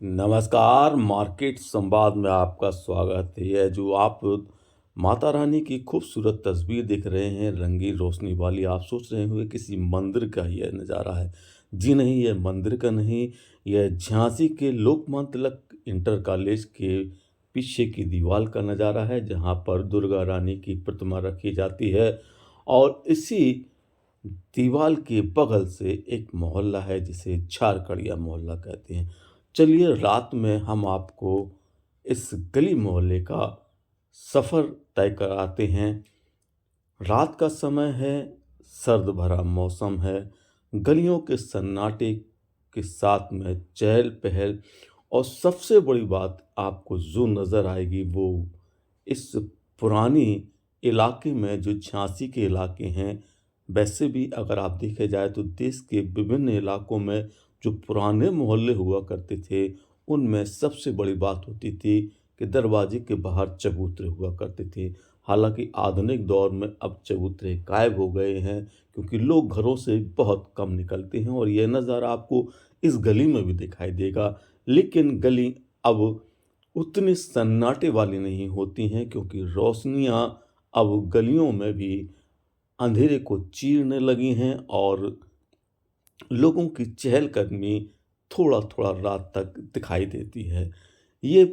नमस्कार, मार्केट संवाद में आपका स्वागत है। यह जो आप माता रानी की खूबसूरत तस्वीर देख रहे हैं, रंगीन रोशनी वाली, आप सोच रहे होंगे किसी मंदिर का यह नज़ारा है। जी नहीं, यह मंदिर का नहीं, यह झांसी के लोकमान्य तिलक इंटर कॉलेज के पीछे की दीवार का नज़ारा है, जहाँ पर दुर्गा रानी की प्रतिमा रखी जाती है। और इसी दीवाल के बगल से एक मोहल्ला है जिसे झारकड़िया मोहल्ला कहते हैं। चलिए रात में हम आपको इस गली मोहल्ले का सफ़र तय कराते हैं। रात का समय है, सर्द भरा मौसम है, गलियों के सन्नाटे के साथ में चहल-पहल और सबसे बड़ी बात आपको जो नज़र आएगी वो इस पुरानी इलाके में जो झांसी के इलाके हैं, वैसे भी अगर आप देखे जाए तो देश के विभिन्न इलाकों में जो पुराने मोहल्ले हुआ करते थे, उनमें सबसे बड़ी बात होती थी कि दरवाजे के बाहर चबूतरे हुआ करते थे। हालाँकि आधुनिक दौर में अब चबूतरे गायब हो गए हैं क्योंकि लोग घरों से बहुत कम निकलते हैं और यह नज़ारा आपको इस गली में भी दिखाई देगा। लेकिन गली अब उतनी सन्नाटे वाली नहीं होती हैं क्योंकि रोशनियाँ अब गलियों में भी अंधेरे को चीरने लगी हैं और लोगों की चहलकदमी थोड़ा-थोड़ा रात तक दिखाई देती है। ये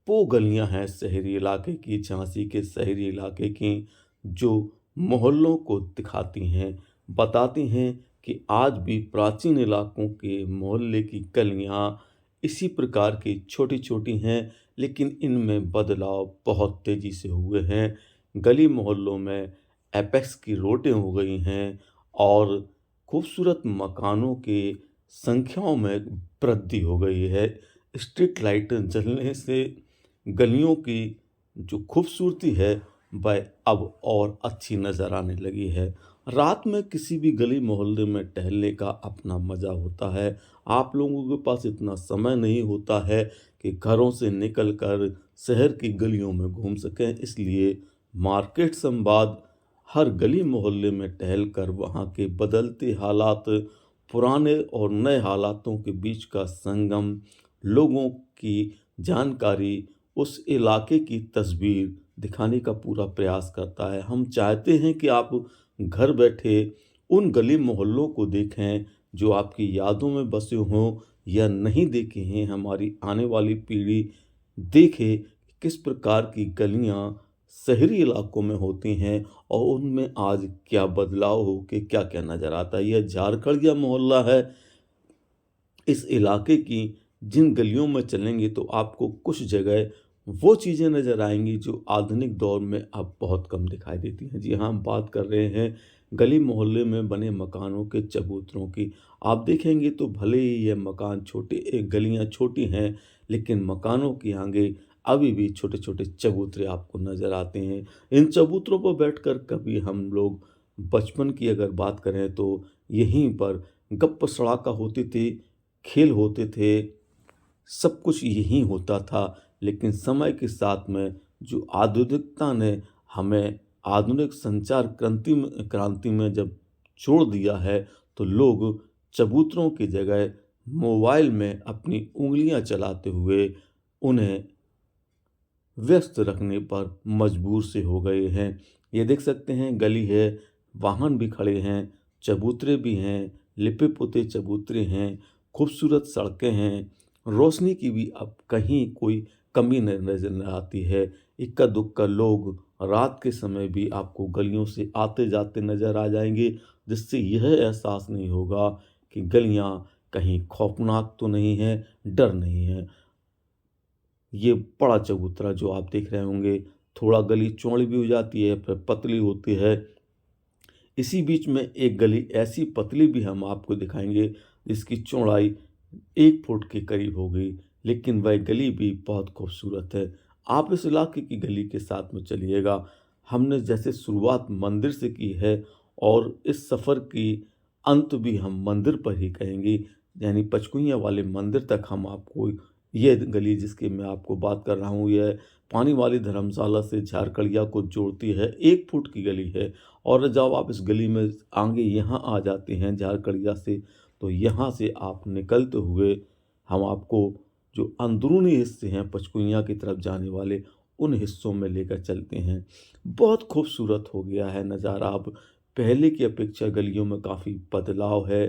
वो गलियाँ हैं शहरी इलाके की, झांसी के शहरी इलाके की, जो मोहल्लों को दिखाती हैं, बताती हैं कि आज भी प्राचीन इलाकों के मोहल्ले की गलियाँ इसी प्रकार की छोटी-छोटी हैं, लेकिन इनमें बदलाव बहुत तेज़ी से हुए हैं। गली मोहल्लों में एपेक्स की रोडें हो गई हैं और खूबसूरत मकानों की संख्याओं में वृद्धि हो गई है। स्ट्रीट लाइटें जलने से गलियों की जो खूबसूरती है वह अब और अच्छी नज़र आने लगी है। रात में किसी भी गली मोहल्ले में टहलने का अपना मज़ा होता है। आप लोगों के पास इतना समय नहीं होता है कि घरों से निकल कर शहर की गलियों में घूम सकें, इसलिए मार्केट संवाद हर गली मोहल्ले में टहलकर वहाँ के बदलते हालात, पुराने और नए हालातों के बीच का संगम, लोगों की जानकारी, उस इलाके की तस्वीर दिखाने का पूरा प्रयास करता है। हम चाहते हैं कि आप घर बैठे उन गली मोहल्लों को देखें जो आपकी यादों में बसे हों या नहीं देखे हैं, हमारी आने वाली पीढ़ी देखे किस प्रकार की गलियाँ शहरी इलाकों में होती हैं और उनमें आज क्या बदलाव हो के क्या-क्या नज़र आता है। यह झारखड़िया मोहल्ला है। इस इलाके की जिन गलियों में चलेंगे तो आपको कुछ जगह वो चीज़ें नज़र आएँगी जो आधुनिक दौर में अब बहुत कम दिखाई देती हैं। जी हाँ, हम बात कर रहे हैं गली मोहल्ले में बने मकानों के चबूतरों की। आप देखेंगे तो भले ही ये मकान छोटे गलियाँ छोटी हैं, लेकिन मकानों के आगे अभी भी छोटे-छोटे चबूतरे आपको नज़र आते हैं। इन चबूतरों पर बैठकर कभी हम लोग बचपन की अगर बात करें तो यहीं पर गप्प सड़ाका होती थी, खेल होते थे, सब कुछ यहीं होता था। लेकिन समय के साथ में जो आधुनिकता ने हमें आधुनिक संचार क्रांति में जब छोड़ दिया है, तो लोग चबूतरों की जगह मोबाइल में अपनी उँगलियाँ चलाते हुए उन्हें व्यस्त रखने पर मजबूर से हो गए हैं। ये देख सकते हैं गली है, वाहन भी खड़े हैं, चबूतरे भी हैं, लिपे-पोते चबूतरे हैं, खूबसूरत सड़कें हैं, रोशनी की भी अब कहीं कोई कमी नज़र न आती है। इक्का-दुक्का लोग रात के समय भी आपको गलियों से आते-जाते नज़र आ जाएँगे, जिससे यह एहसास नहीं होगा कि गलियाँ कहीं खौफ़नाक तो नहीं हैं, डर नहीं है। ये बड़ा चबूतरा जो आप देख रहे होंगे, थोड़ा गली चौड़ी भी हो जाती है, फिर पतली होती है। इसी बीच में एक गली ऐसी पतली भी हम आपको दिखाएँगे, जिसकी चौड़ाई 1 फुट के करीब होगी, लेकिन वह गली भी बहुत खूबसूरत है। आप इस इलाके की गली के साथ में चलिएगा। हमने जैसे शुरुआत मंदिर से की है और इस सफ़र की अंत भी हम मंदिर पर ही कहेंगे, यानी पचकुइयाँ वाले मंदिर तक हम आपको ये गली जिसकी मैं आपको बात कर रहा हूँ, यह पानी वाली धर्मशाला से झारखड़िया को जोड़ती है। 1 फुट की गली है और जब आप इस गली में आगे यहाँ आ जाते हैं झारखड़िया से, तो यहाँ से आप निकलते हुए हम आपको जो अंदरूनी हिस्से हैं पचकुइयाँ की तरफ जाने वाले, उन हिस्सों में लेकर चलते हैं। बहुत खूबसूरत हो गया है नज़ारा अब, पहले की अपेक्षा गलियों में काफ़ी बदलाव है।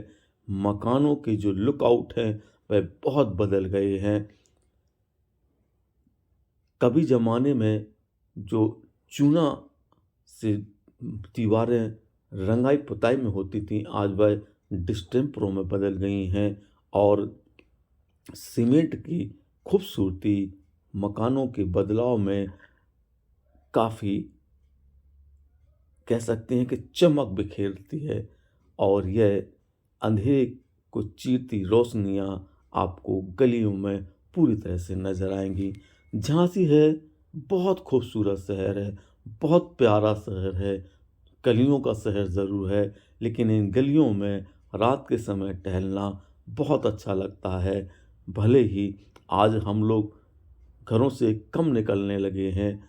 मकानों के जो लुकआउट हैं वह बहुत बदल गए हैं। कभी ज़माने में जो चूना से दीवारें रंगाई पुताई में होती थीं, आज वह डिस्टेंपरों में बदल गई हैं और सीमेंट की खूबसूरती मकानों के बदलाव में काफ़ी कह सकते हैं कि चमक बिखेरती है और यह अंधेरे को चीरती रोशनियाँ आपको गलियों में पूरी तरह से नज़र आएँगी। झांसी है बहुत खूबसूरत शहर है, बहुत प्यारा शहर है, गलियों का शहर ज़रूर है, लेकिन इन गलियों में रात के समय टहलना बहुत अच्छा लगता है। भले ही आज हम लोग घरों से कम निकलने लगे हैं,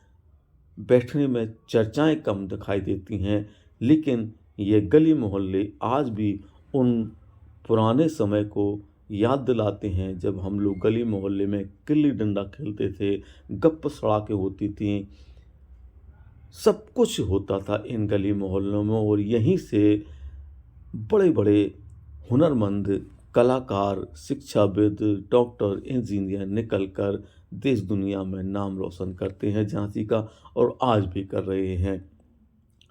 बैठने में चर्चाएँ कम दिखाई देती हैं, लेकिन ये गली मोहल्ले आज भी उन पुराने समय को याद दिलाते हैं जब हम लोग गली मोहल्ले में गिल्ली डंडा खेलते थे, गप्प सड़ाकें होती थीं। सब कुछ होता था इन गली मोहल्लों में और यहीं से बड़े-बड़े हुनरमंद कलाकार, शिक्षाविद, डॉक्टर, इंजीनियर निकल कर देश दुनिया में नाम रोशन करते हैं झांसी का और आज भी कर रहे हैं।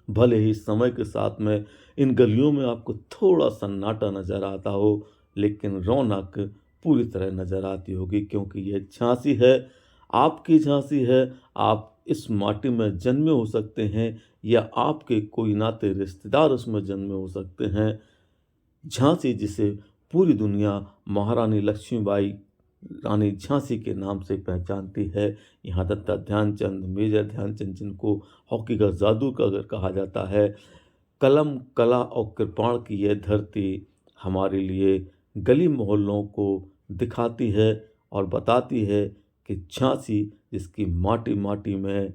भले ही समय के साथ में इन गलियों में आपको थोड़ा सन्नाटा नज़र आता हो, लेकिन रौनक पूरी तरह नज़र आती होगी क्योंकि ये झांसी है, आपकी झांसी है। आप इस माटी में जन्मे हो सकते हैं या आपके कोई नाते रिश्तेदार उसमें जन्मे हो सकते हैं। झांसी जिसे पूरी दुनिया महारानी लक्ष्मीबाई रानी झांसी के नाम से पहचानती है। यहाँ दत्ता ध्यानचंद, मेजर ध्यानचंद जिनको हॉकी का जादूगर अगर कहा जाता है, कलम, कला और कृपाण की यह धरती हमारे लिए गली मोहल्लों को दिखाती है और बताती है कि झांसी जिसकी माटी माटी में,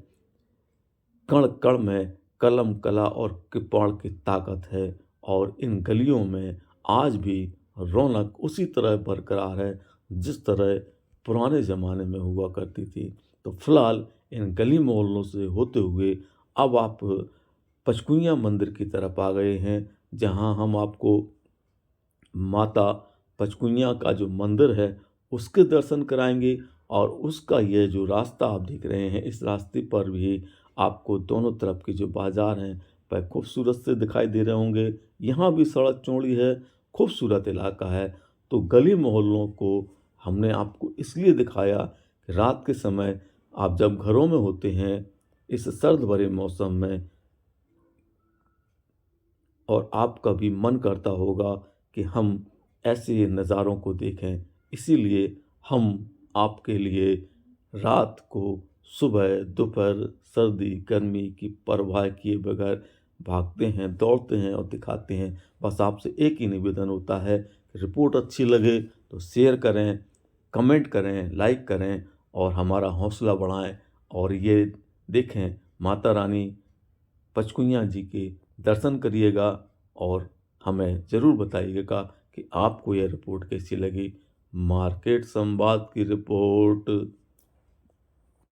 कण कण में कलम, कला और कृपाण की ताकत है और इन गलियों में आज भी रौनक उसी तरह बरकरार है जिस तरह पुराने ज़माने में हुआ करती थी। तो फिलहाल इन गली मोहल्लों से होते हुए अब आप पचकुइयाँ मंदिर की तरफ आ गए हैं, जहाँ हम आपको माता पचकुइयाँ का जो मंदिर है उसके दर्शन कराएंगे और उसका ये जो रास्ता आप देख रहे हैं, इस रास्ते पर भी आपको दोनों तरफ के जो बाजार हैं वह खूबसूरत से दिखाई दे रहे होंगे। यहाँ भी सड़क चौड़ी है, खूबसूरत इलाका है। तो गली मोहल्लों को हमने आपको इसलिए दिखाया कि रात के समय आप जब घरों में होते हैं इस सर्द भरे मौसम में और आपका भी मन करता होगा कि हम ऐसे नज़ारों को देखें, इसीलिए हम आपके लिए रात को, सुबह, दोपहर, सर्दी, गर्मी की परवाह किए बगैर भागते हैं, दौड़ते हैं और दिखाते हैं। बस आपसे एक ही निवेदन होता है कि रिपोर्ट अच्छी लगे तो शेयर करें, कमेंट करें, लाइक करें और हमारा हौसला बढ़ाएं और ये देखें माता रानी पचकुइयाँ जी के दर्शन करिएगा और हमें ज़रूर बताइएगा कि आपको यह रिपोर्ट कैसी लगी। मार्केट संवाद की रिपोर्ट।